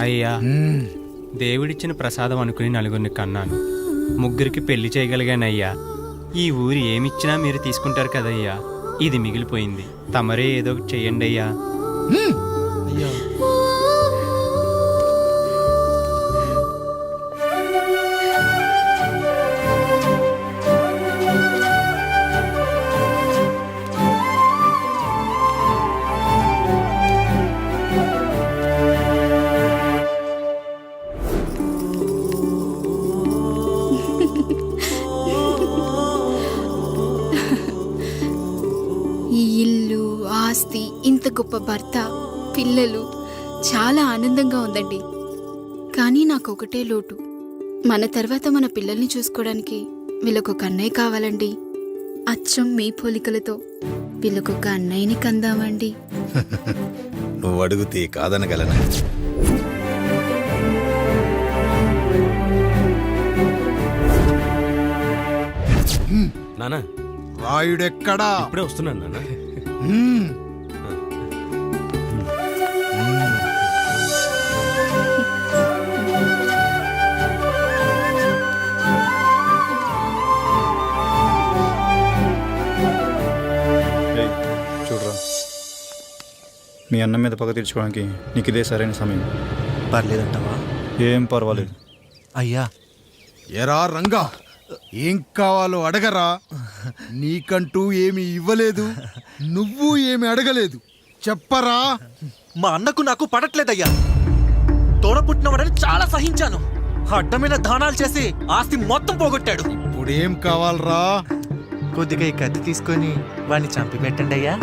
అయ్యా, దేవుడిచ్చిన ప్రసాదం అనుకుని నలుగురిని కన్నాను. ముగ్గురికి పెళ్లి చేయగలిగానయ్యా. ఈ ఊరి ఏమిచ్చినా మీరు తీసుకుంటారు కదయ్యా. ఇది మిగిలిపోయింది. తమరే ఏదో ఒకటి చెయ్యండి అయ్యా. అయ్యా ఈ ఇల్లు, ఆస్తి, ఇంత గొప్ప భర్త, పిల్లలు, చాలా ఆనందంగా ఉందండి. కానీ నాకు ఒకటే లోటు. మన తర్వాత మన పిల్లల్ని చూసుకోవడానికి వీళ్ళకొక అన్నయ్య కావాలండి. అచ్చం మీ పోలికలతో వీళ్ళకొక అన్నయ్యని కందామండి. నువ్వు అడిగితే కాదనగలనా? నానా, రాయుడెక్కడా? ఇప్పుడే వస్తున్నాను నాన్న. చూడరా, మీ అన్న మీద పగ తీర్చుకోవడానికి నీకు ఇదే సరైన సమయం. పర్లేదంటావా? ఏం పర్వాలేదు. అయ్యా, ఎరా రంగా, ఏం కావాలో అడగరా. నీకంటూ ఏమి ఇవ్వలేదు, నువ్వు ఏమి అడగలేదు. చెప్పరా. మా అన్నకు నాకు పడట్లేదయ్యా. తోడ పుట్టినవాడని చాలా సహించాను. అడ్డమైన దానాలు చేసి ఆస్తి మొత్తం పోగొట్టాడు. ఇప్పుడేం కావాలరా? కొద్దిగా ఈ కత్తి తీసుకొని వాడిని చంపి పెట్టండి అయ్యా.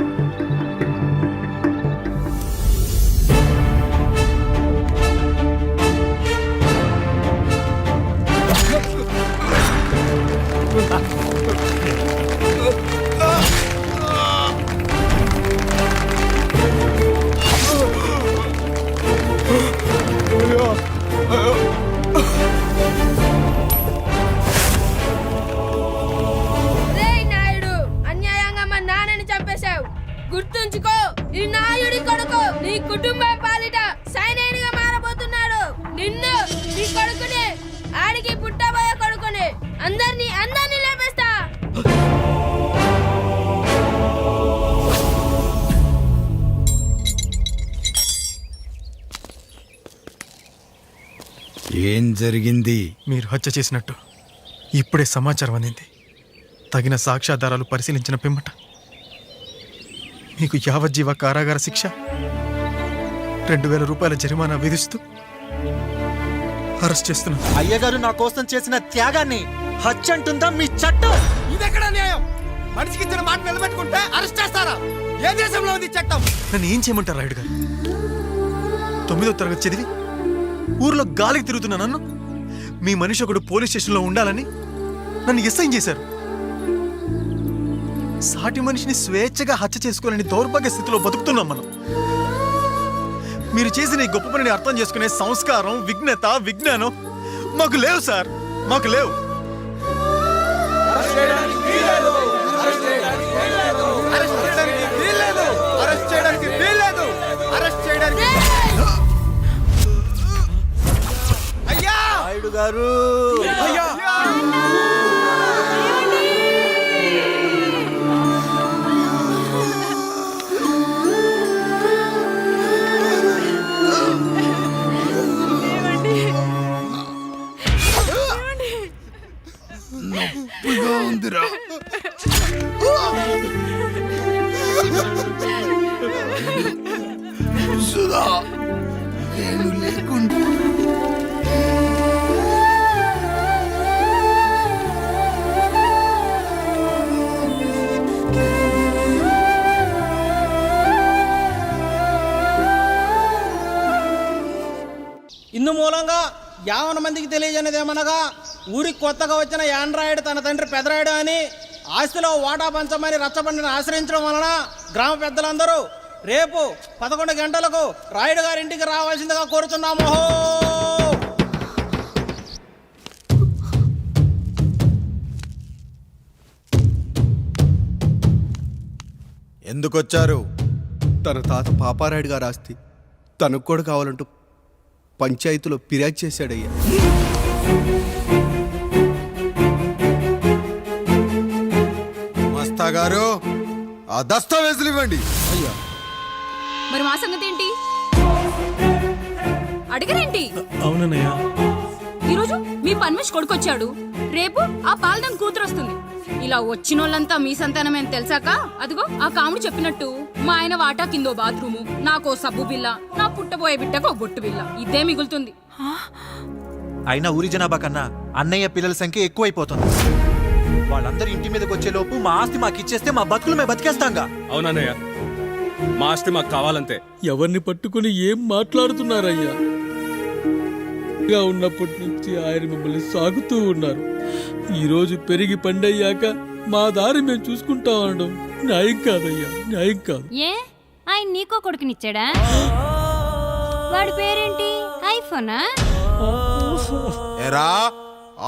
గుర్తుంచుకో, ఈ నాయుడి కొడుకు నీ కుటుంబం పాలిట సైనికుడిగా మారబోతున్నాడు. నిన్ను, నీ కొడుకుని, ఆడికి పుట్టబోయే కొడుకుని, అందరినీ లేపేస్తా. ఏం జరిగింది? మీరు హత్య చేసినట్టు ఇప్పుడే సమాచారం అందింది. తగిన సాక్ష్యాధారాలు పరిశీలించిన పిమ్మట మీకు యావజ్జీవ కారాగార శిక్ష, 2000 రూపాయల జరిమానా విధిస్తూ అరెస్ట్ చేస్తున్నాను. అయ్యగారు నా కోసం చేసిన త్యాగాన్ని హత్య అంటుందా మీ చట్టం? ఇదెక్కడ న్యాయం? మనిషికి ఇచ్చిన మాట నిలబెట్టుకుంటే అరెస్ట్ చేస్తారా? ఏ దేశంలో ఉంది చట్టం? నన్ను ఏం చేయమంటారు రాయుడు గారు? 9వ తరగతి చదివి ఊర్లో గాలికి తిరుగుతున్నా నన్ను మీ మనిషి ఒకడు పోలీస్ స్టేషన్లో ఉండాలని నన్ను ఎస్ఐ చేశారు. సాటి మనిషిని స్వేచ్ఛగా హత్య చేసుకోవాలని దౌర్భాగ్య స్థితిలో బతుకుతున్నాం మనం. మీరు చేసిన ఈ గొప్ప పనిని అర్థం చేసుకునే సంస్కారం, విజ్ఞత, విజ్ఞానం మాకు లేవు సార్, మాకు లేవు. నాయుడు గారు, నొప్పిగా ఉందిరా. సుధా, నేను లేకుండా ఇందు మూలంగా 50 మందికి తెలియజేయనిదేమనగా, ఊరికి కొత్తగా వచ్చిన యాండ్రాయిడ్ తన తండ్రి పెదరాయుడు అని ఆస్తిలో వాటా పంచమని రచ్చబండిని ఆశ్రయించడం వలన గ్రామ పెద్దలందరూ రేపు 11 గంటలకు రాయుడు గారింటికి రావాల్సిందిగా కోరుతున్నాము. ఎందుకొచ్చారు? తన తాత పాపారాయుడు గారు ఆస్తి తనకు కూడా కావాలంటూ పంచాయతీలో ఫిర్యాదు చేశాడయ్యా. మస్తా గారు ఆ దస్తావేజులు ఇవ్వండి. అయ్యా మరి మా సంగతి ఏంటి? అడగరేంటి? అవునన్నయ్య. ఈరోజు మీ పన్మేష్ కొడుకొచ్చాడు, రేపు ఆ పాలదం కూతురు వస్తుంది. ఇలా వచ్చినోళ్ళంతా మీ సంతానమని తెలిసాక అదిగో ఆ కాముడు చెప్పినట్టు మా ఆయన వాటా కిందో బాత్రూము, నాకో సబ్బు బిల్ల, నా పుట్టబోయే బిడ్డకో బొట్టు బిల్ల, ఇదే మిగులుతుంది. అయినా ఊరి జనాభా కన్నా అన్నయ్య పిల్లల సంఖ్య ఎక్కువైపోతుంది. వాళ్ళందరూ ఇంటి మీదకి వచ్చేలోపు మా ఆస్తి మాకు ఇచ్చేస్తే మా బతుకులు మేము బతికేస్తాంగా. అవునన్నయ్య, మా ఆస్తి మాకు కావాలంతే. ఎవరిని పట్టుకుని ఏం మాట్లాడుతున్నారయ్యా? గా ఉన్నప్పటి నుంచి ఆయన మిమ్మల్ని సాగుతూ ఉన్నారు. ఈరోజు పెరిగి పండయ్యాక మా దారి మేము చూసుకుంటాం అనడం న్యాయం కాదయ్యా, న్యాయం కాదు. ఏ ఆయన నీకో కొడుకునిచ్చాడా? వాడి పేరేంటి? ఐఫోనా? ఎరా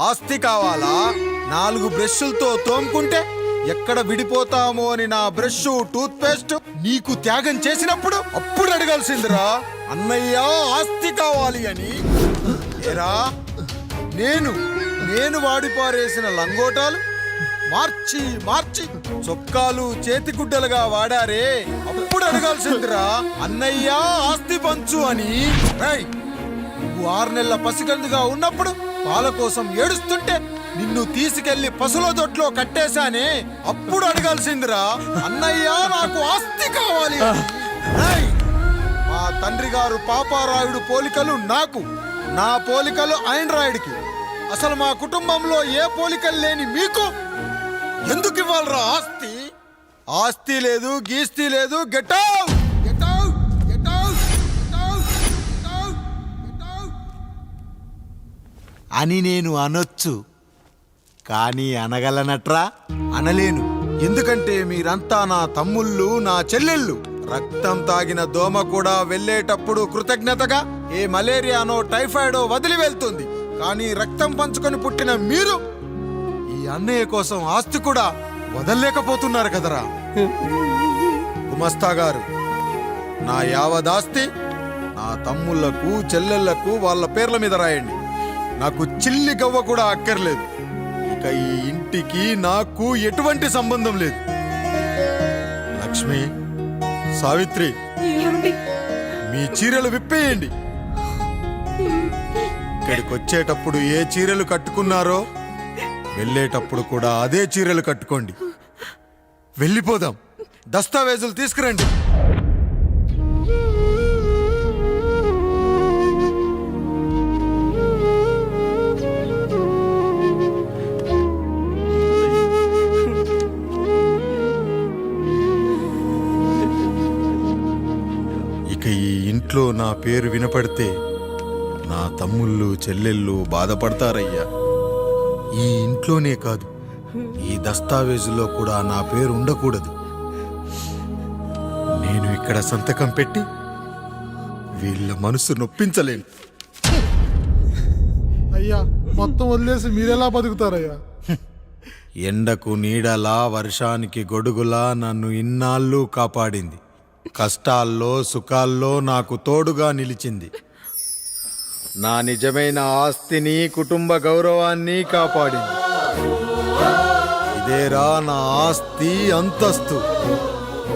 ఆస్తి కావాలా? 4 బ్రష్లతో తోముకుంటే ఎక్కడ విడిపోతామో అని నా బ్రష్ టూత్ పేస్ట్ నీకు త్యాగం చేసినప్పుడు అప్పుడు అడగాల్సిందిరా అన్నయ్య ఆస్తి కావాలి అని. ఎరా నేను వాడిపారేసిన లంగోటాలు మార్చి మార్చి చొక్కాలు చేతిగుడ్డలుగా వాడారే, అప్పుడు అడగాల్సిందిరా అన్నయ్య ఆస్తి పంచు అని. నువ్వు 6 నెలల పసికందుగా ఉన్నప్పుడు పాల కోసం ఏడుస్తుంటే నిన్ను తీసుకెళ్లి పసుల దొట్లో కట్టేశానే, అప్పుడు అడగాల్సిందిరా అన్నయ్య నాకు ఆస్తి కావాలి అని. మా తండ్రి గారు పాపారాయుడు పోలికలు నాకు, నా పోలికలు ఆండ్రాయిడ్కి. అసలు మా కుటుంబంలో ఏ పోలికలు లేని మీకు ఎందుకు ఇవ్వాలరా ఆస్తి? ఆస్తి లేదు, గీస్తి లేదు. Get out, get out, get out, get out, get out, get out అని నేను అనొచ్చు, కానీ అనగలనట్రా? అనలేను. ఎందుకంటే మీరంతా నా తమ్ముళ్ళు, నా చెల్లెళ్ళు. రక్తం తాగిన దోమ కూడా వెళ్ళేటప్పుడు కృతజ్ఞతగా ఏ మలేరియానో టైఫాయిడో వదిలి వెళ్తుంది. కానీ రక్తం పంచుకొని పుట్టిన మీరు ఈ అన్నయ్య కోసం ఆస్తి కూడా వదల్లేకపోతున్నారు కదరా. గుమస్తా గారు, నా యావదాస్తి నా తమ్ముళ్లకు చెల్లెళ్లకు వాళ్ళ పేర్ల మీద రాయండి. నాకు చిల్లి గవ్వ కూడా అక్కర్లేదు. ఇక ఈ ఇంటికి నాకు ఎటువంటి సంబంధం లేదు. లక్ష్మి, సావిత్రి, మీ చీరలు విప్పేయండి. ఇక్కడికి వచ్చేటప్పుడు ఏ చీరలు కట్టుకున్నారో వెళ్ళేటప్పుడు కూడా అదే చీరలు కట్టుకోండి. వెళ్ళిపోదాం. దస్తావేజులు తీసుకురండి. ఇక ఈ ఇంట్లో నా పేరు వినపడితే నా తమ్ముళ్ళు చెల్లెళ్ళు బాధపడతారయ్యా. ఈ ఇంట్లోనే కాదు, ఈ దస్తావేజులో కూడా నా పేరు ఉండకూడదు. నేను ఇక్కడ సంతకం పెట్టి వీళ్ళ మనసు నొప్పించలేను. అయ్యా, మొత్తం వదిలేసి మీరెలా బతుకుతారయ్యా? ఎండకు నీడలా, వర్షానికి గొడుగులా నన్ను ఇన్నాళ్ళు కాపాడింది. కష్టాల్లో సుఖాల్లో నాకు తోడుగా నిలిచింది. నా నిజమైన ఆస్తిని, కుటుంబ గౌరవాన్ని కాపాడింది. ఇదేరా నా ఆస్తి, అంతస్తు.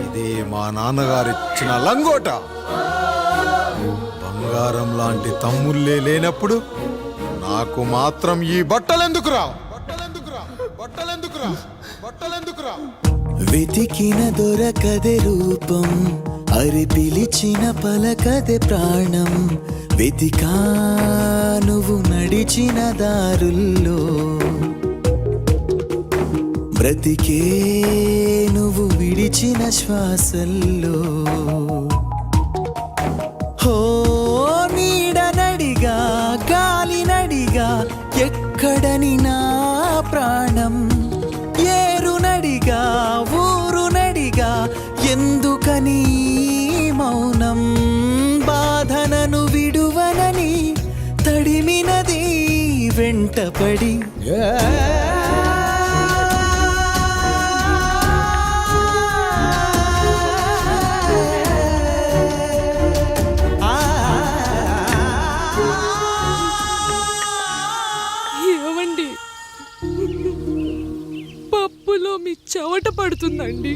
ఇదే మా నాన్నగారిచ్చిన లంగోట. బంగారం లాంటి తమ్ముళ్ళే లేనప్పుడు నాకు మాత్రం ఈ బట్టలెందుకురా? వెతికిన దొరకదే రూపం, అరి పిలిచిన పలకదే ప్రాణం. వెతికా నువ్వు నడిచిన దారుల్లో, బ్రతికే నువ్వు విడిచిన శ్వాసల్లో. హో నీడనడిగా, గాలి నడిగా, ఎక్కడని నా ప్రాణం. ఏరునడిగా, ఊరునడిగా, ఎందుకని మౌనం? బాధనను విడువనని తడిమినది వెంటపడి. చెమట పడుతుందండి.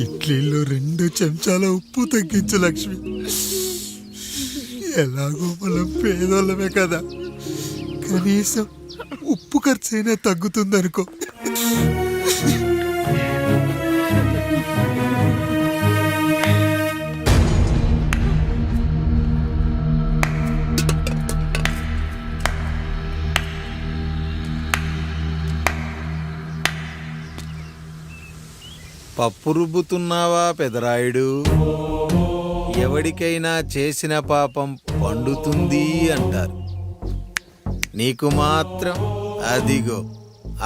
ఇడ్లీలో 2 చెంచాల ఉప్పు తగ్గించు లక్ష్మి. ఎలాగో మనం పేదోళ్ళమే కదా, కనీసం ఉప్పు ఖర్చైనా తగ్గుతుందనుకో. పప్పు రుబ్బుతున్నావా పెదరాయుడు? ఎవడికైనా చేసిన పాపం పండుతుంది అంటారు, నీకు మాత్రం అదిగో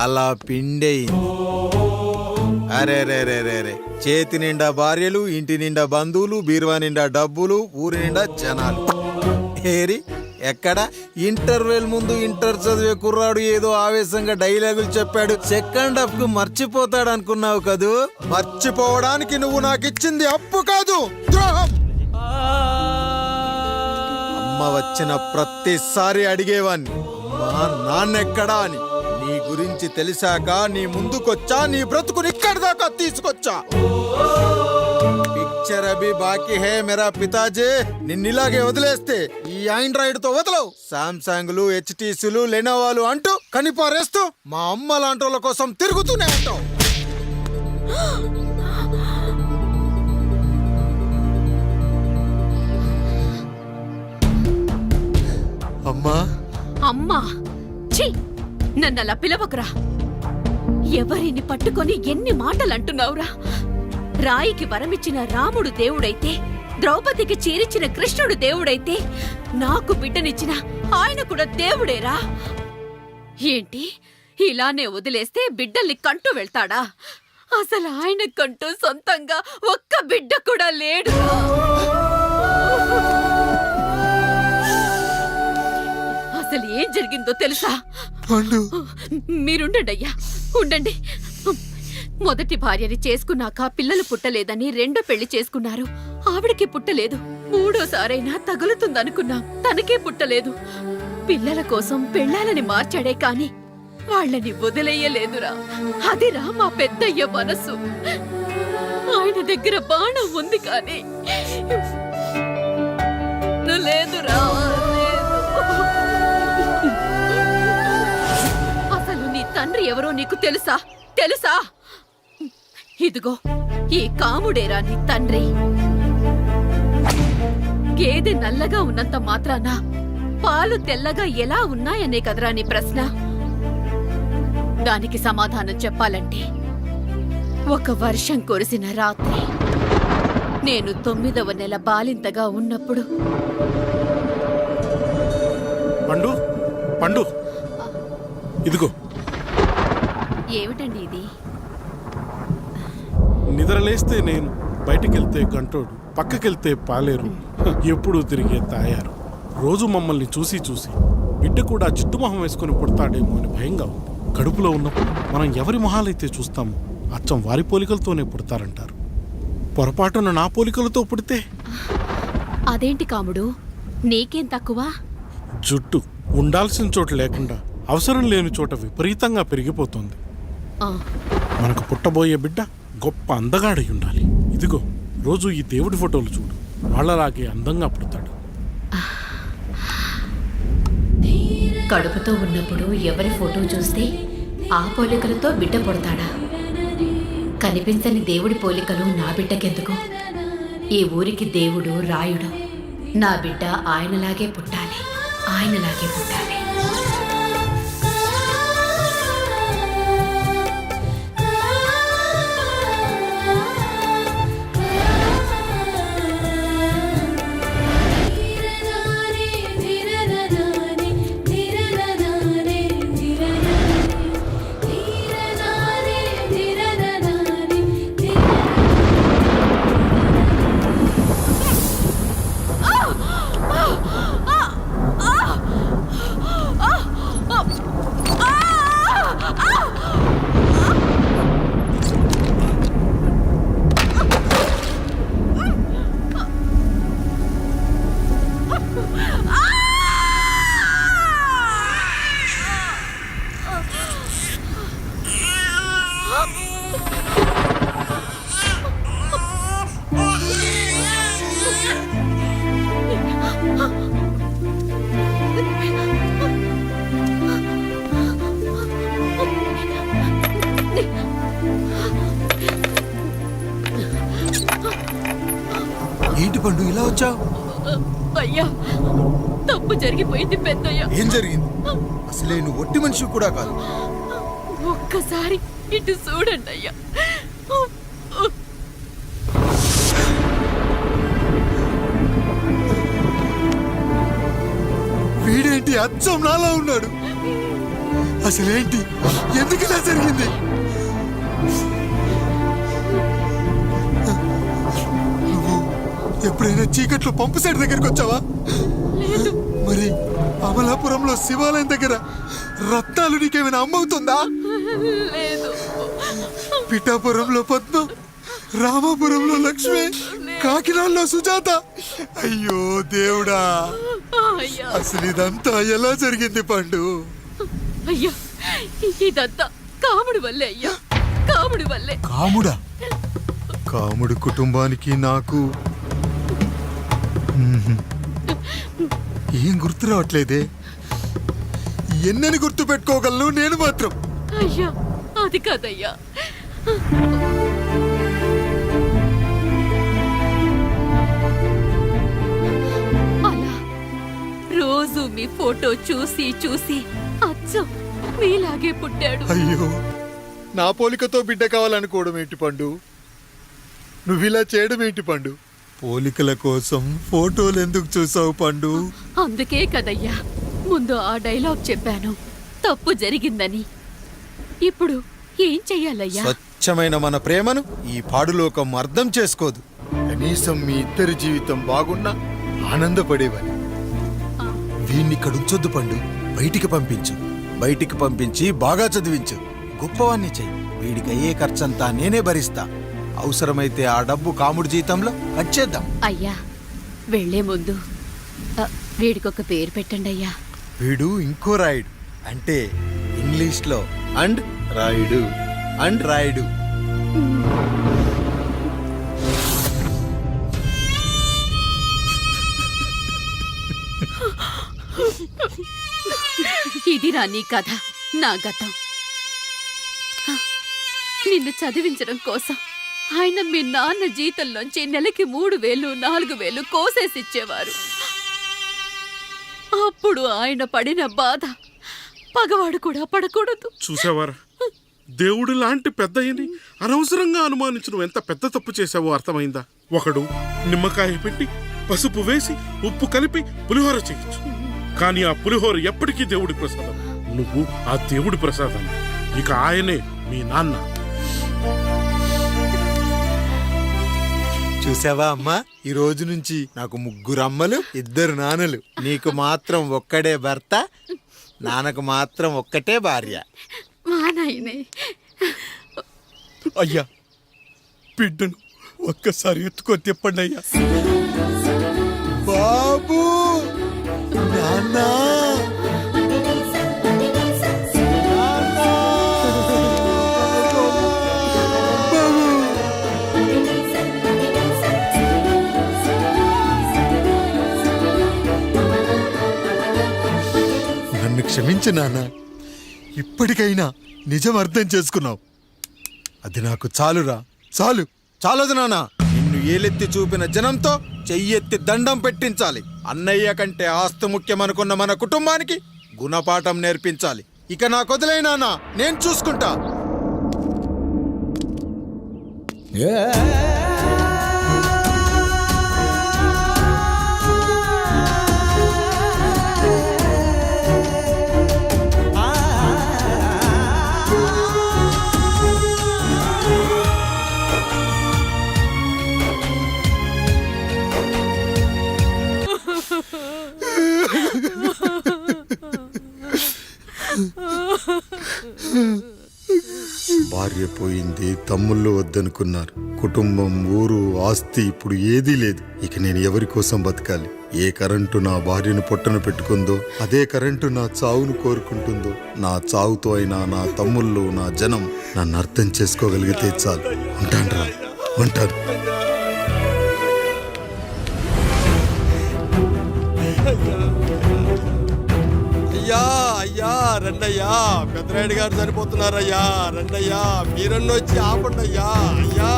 అలా పిండయింది. అరే రే రే రే రే, చేతి నిండా భార్యలు, ఇంటి నిండా బంధువులు, బీరువా నిండా డబ్బులు, ఊరి నిండా జనాలు. ఏరి ఎక్కడ? ఇంటర్వెల్ ముందు ఇంటర్ చదివే కుర్రాడు ఏదో ఆవేశంగా డైలాగులు చెప్పాడు, సెకండ్ హాఫ్ కు మర్చిపోతాడు అనుకున్నావు కదూ? మర్చిపోవడానికి నువ్వు నాకు ఇచ్చింది అప్పు కాదు, ద్రోహం. అమ్మ వచ్చిన ప్రతిసారి అడిగేవాన్ని, అమ్మా నాన్నెక్కడా అని. నీ గురించి తెలిసాక నీ ముందుకొచ్చా, నీ బ్రతుకుని ఇక్కడి దాకా తీసుకొచ్చా. పిక్చర్ అభి బాకీ హే మేరా పితాజీ. నిన్నిలాగే వదిలేస్తే ఈ ఆండ్రాయిడ్ తో వదలవు. సామ్సంగ్లు, హెచ్టీసీలు, లెనోవాలు అంటూ కనిపారేస్తూ మా అమ్మ లాంటోళ్ళ కోసం తిరుగుతూనే ఉంటావు. అమ్మా అమ్మా, ఛీ, నన్ను అలా పిలవకురా. ఎవరిని పట్టుకొని ఎన్ని మాటలు అంటున్నావురా? రాయికి వరమిచ్చిన రాముడు దేవుడైతే, ద్రౌపదికి చీరిచ్చిన కృష్ణుడు దేవుడైతే, నాకు బిడ్డనిచ్చిన ఆయన కూడా దేవుడేరా. ఏంటి, ఇలానే వదిలేస్తే బిడ్డల్ని కంటూ వెళ్తాడా? అసలు ఆయన కంటూ సొంతంగా ఒక్క బిడ్డ కూడా లేడు. అసలు ఏం జరిగిందో తెలుసా? మీరుండండి అయ్యా, ఉండండి. మొదటి భార్యని చేసుకున్నాక పిల్లలు పుట్టలేదని రెండో పెళ్లి చేసుకున్నారు. ఆవిడకి పుట్టలేదు. మూడోసారైనా తగులుతుందనుకున్నాం, తనకే పుట్టలేదు. పిల్లల కోసం పెళ్ళాలని మార్చాడే కాని వాళ్ళని వదిలేయలేదురా. అదిరా మా పెద్దయ్య మనసు. ఆయన దగ్గర బాణం ఉంది కానీ లేదురా, లేదు. అసలు నీ తండ్రి ఎవరో నీకు తెలుసా? తెలుసా? ఇదిగో ఈ కాముడేరా నీ తండ్రి. గేదె నల్లగా ఉన్నంత మాత్రాన పాలు తెల్లగా ఎలా ఉన్నాయనే కదరా నీ ప్రశ్న. దానికి సమాధానం చెప్పాలంటే, ఒక వర్షం కురిసిన రాత్రి నేను 9వ నెల బాలింతగా ఉన్నప్పుడు. పండు పండు, ఇదిగో. ఏమిటండి ఇది? నిద్రలేస్తే నేను, బయటికెళ్తే గంటోడు, పక్కకెళ్తే పాలేరు, ఎప్పుడూ తిరిగే తాయారు. రోజు మమ్మల్ని చూసి చూసి బిడ్డ కూడా జిడ్డుమొహం వేసుకుని పుడతాడేమో అని భయంగా ఉంది. కడుపులో ఉన్నప్పుడు మనం ఎవరి మొహాలైతే చూస్తామో అచ్చం వారి పోలికలతోనే పుడతారంటారు. పొరపాటున నా పోలికలతో పుడితే? అదేంటి కాముడు, నీకేం తక్కువ? జుట్టు ఉండాల్సిన చోట లేకుండా అవసరం లేని చోట విపరీతంగా పెరిగిపోతుంది. మనకు పుట్టబోయే బిడ్డ గొప్ప అందగాడై ఉండాలి. ఇదిగో రోజు ఈ దేవుడి ఫోటోలు చూడు, వాళ్ళలాగే అందంగా పుడతాడు. కడుపుతో ఉన్నప్పుడు ఎవరి ఫోటో చూస్తే ఆ పోలికలతో బిడ్డ పుడతాడా? కనిపించని దేవుడి పోలికలు నా బిడ్డకెందుకు? ఈ ఊరికి దేవుడు రాయుడు. నా బిడ్డ ఆయనలాగే పుట్టాలి, ఆయనలాగే పుట్టాలి. ఏంటి పండు ఇలా వచ్చావు? అయ్యా తప్పు జరిగిపోయింది పెద్దయ్య. ఏం జరిగింది? అసలే నువ్వు ఒట్టి మనిషి కూడా కాదు. ఒక్కసారి ఇటు చూడండి అయ్యా. వీడేంటి అచ్చం నాలా ఉన్నాడు? అసలేంటి, ఎందుకు ఇలా జరిగింది? నువ్వు ఎప్పుడైనా చీకట్లో పంపు సైడ్ దగ్గరికి వచ్చావా? మరి అమలాపురంలో శివాలయం దగ్గర రత్నాలు నీకేమైనా అమ్మవుతుందా? లేదు. పిఠాపురంలో పద్మ, రామాపురంలో లక్ష్మి, కాకినాడలో సుజాత. అయ్యో దేవుడా, అయ్యా అసలు ఇదంతా ఎలా జరిగింది పండు? అయ్యా ఇదంతా కాముడి వల్లే అయ్యా, కాముడి వల్లే. కాముడా? కాముడు కుటుంబానికి నాకు ఏం గుర్తు రావట్లేదే. ఎన్నని గుర్తు పెట్టుకోగలను నేను మాత్రం. అయ్యా అది కాదయ్యా. అలా రోజు మీ ఫోటో చూసి చూసి అచ్చం మీలాగే పుట్టాడు. అయ్యో, నా పోలికతో బిడ్డ కావాలనుకోవడం ఏంటి పండు? నువ్విలా చేయడం ఏంటి పండు? పోలికల కోసం ఫోటోలు ఎందుకు చూసావు పండు? అందుకే కదయ్యా ముందు ఆ డైలాగ్ చెప్పాను, తప్పు జరిగిందని. ఇప్పుడు ఏం చెయ్యాలయ్యా? స్వచ్ఛమైన మన ప్రేమను ఈ పాడులోకం అర్థం చేసుకోదు. కనీసం మీ ఇద్దరి జీవితం బాగున్నా ఆనందపడేవని. వీణ్ణి ఇక్కడ ఉంచొద్దు పండు, బయటికి పంపించు. బయటికి పంపించి బాగా చదివించు, గొప్పవాణ్ణి చెయ్యి. వీడికి అయ్యే ఖర్చంతా నేనే భరిస్తా. అవసరమైతే ఆ డబ్బు కాముడి జీతంలో కట్ చేద్దాం. అయ్యా వెళ్లే ముందు వీడికొక పేరు పెట్టండి అయ్యా. వీడు ఇంకో రాయుడు, అంటే ఇంగ్లీష్లో అండ్ రాయుడు, అండ్ రాయుడు. ఇది నీ కథ, నా గతం. నిన్ను చదివించడం కోసం ఆయన మీ నాన్న జీతంలోంచి నెలకి 3,000, 4,000 కోసేసిచ్చేవారు. అప్పుడు ఆయన పడిన బాధ పగవాడు కూడా పడకూడదు. చూసావారా, దేవుడు లాంటి పెద్దయ్యని అనవసరంగా అనుమానించడం ఎంత పెద్ద తప్పు చేశావో అర్థమైందా? ఒకడు నిమ్మకాయ పెట్టి పసుపు వేసి ఉప్పు కలిపి పులిహోర చేయొచ్చు, కానీ ఆ పులిహోర ఎప్పటికీ దేవుడి ప్రసాదం. నువ్వు ఆ దేవుడి ప్రసాదం, ఇక ఆయనే మీ నాన్న. చూసావా అమ్మా, ఈ రోజు నుంచి నాకు 3 అమ్మలు, 2 నాన్నలు. నీకు మాత్రం ఒక్కడే భర్త, నాన్నకు మాత్రం ఒక్కటే భార్య. మా నాయనే. అయ్యా, బిడ్డను ఒక్కసారి ఎత్తుకొని తిప్పండి అయ్యా. బాబు, నాన్నా, నన్ను క్షమించు నాన్న. ఇప్పటికైనా నిజం అర్థం చేసుకున్నావు. అది నాకు చాలురా, చాలు. చాలదు నాన్న. నిన్ను ఏలెత్తి చూపిన జనంతో చెయ్యెత్తి దండం పెట్టించాలి. అన్నయ్య కంటే ఆస్తి ముఖ్యమనుకున్న మన కుటుంబానికి గుణపాఠం నేర్పించాలి. ఇక నాకు వదిలే నాన్న, నేను చూసుకుంటా. భార్య పోయింది, తమ్ముళ్ళు వద్దనుకున్నారు. కుటుంబం, ఊరు, ఆస్తి ఇప్పుడు ఏదీ లేదు. ఇక నేను ఎవరి కోసం బతకాలి? ఏ కరెంటు నా భార్యను పొట్టను పెట్టుకుందో అదే కరెంటు నా చావును కోరుకుంటుందో. నా చావుతో అయినా నా తమ్ముళ్ళు, నా జనం నన్ను అర్థం చేసుకోగలిగితే చాలు. ఉంటాను, ఉంటాను. అయ్యా, అయ్యా, రండయ్యా. పెద్దరాయుడు గారు చనిపోతున్నారయ్యా. రండయ్యా, మీరన్న వచ్చి ఆపండి అయ్యా. అయ్యా,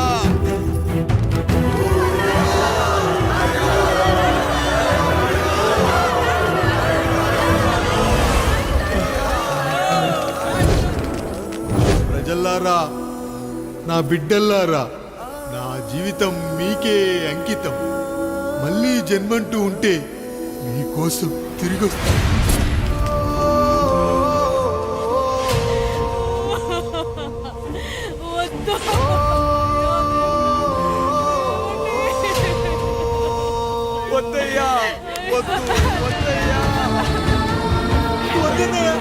కొడుకుల్లారా, నా బిడ్డల్లారా, నా జీవితం మీకే అంకితం. మళ్ళీ జన్మంటూ ఉంటే మీకోసం తిరిగి వస్తా. వద్దయ్యా, వద్దు, వద్దయ్యా, వద్దన్నయ్యా.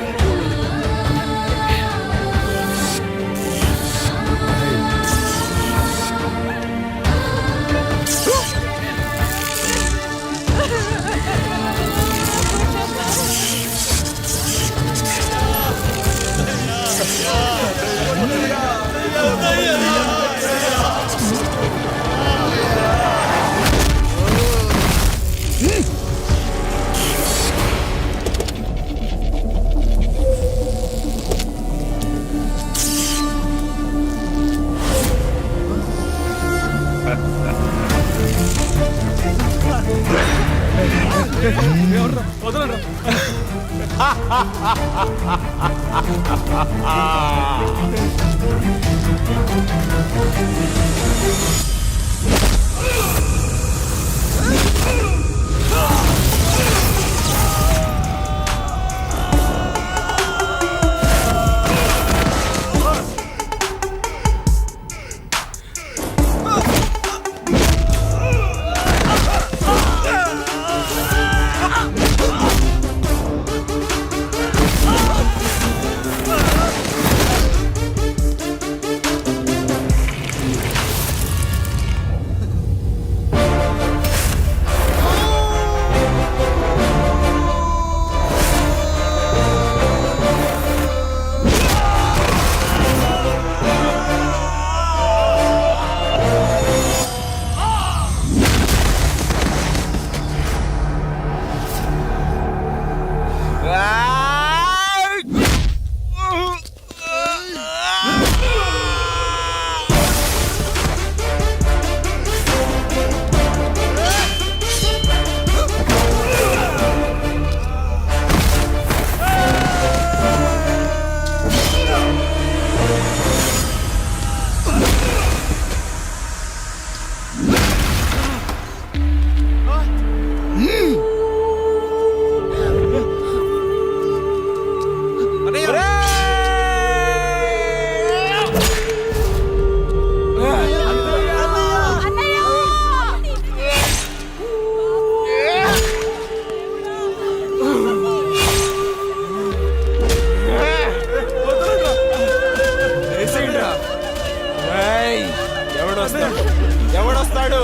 ఎవడొస్తాడు?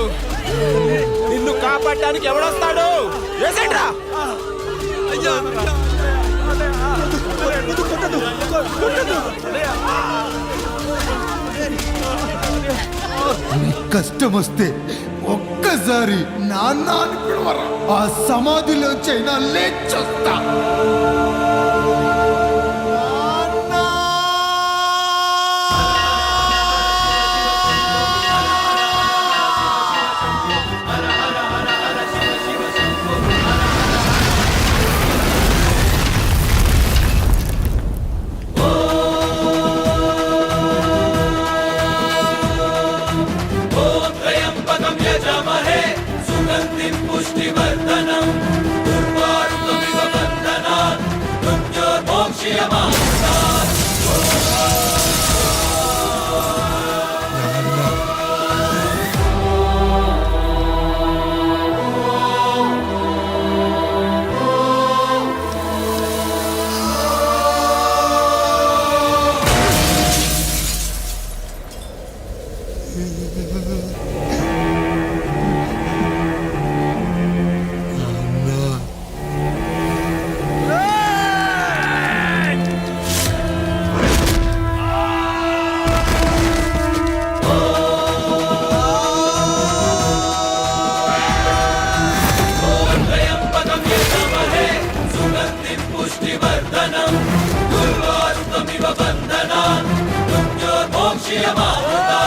నిన్ను కాపాడటానికి ఎవడొస్తాడు? వేసేట్రా. కష్టం వస్తే ఒక్కసారి నాన్న అని పిలవరా, ఆ సమాధిలోంచైనా లేచొస్తా. పుష్టివర్ధనం దుర్వారుకమివ బంధనాన్ మృత్యోర్మోక్ష్యమామృతాత్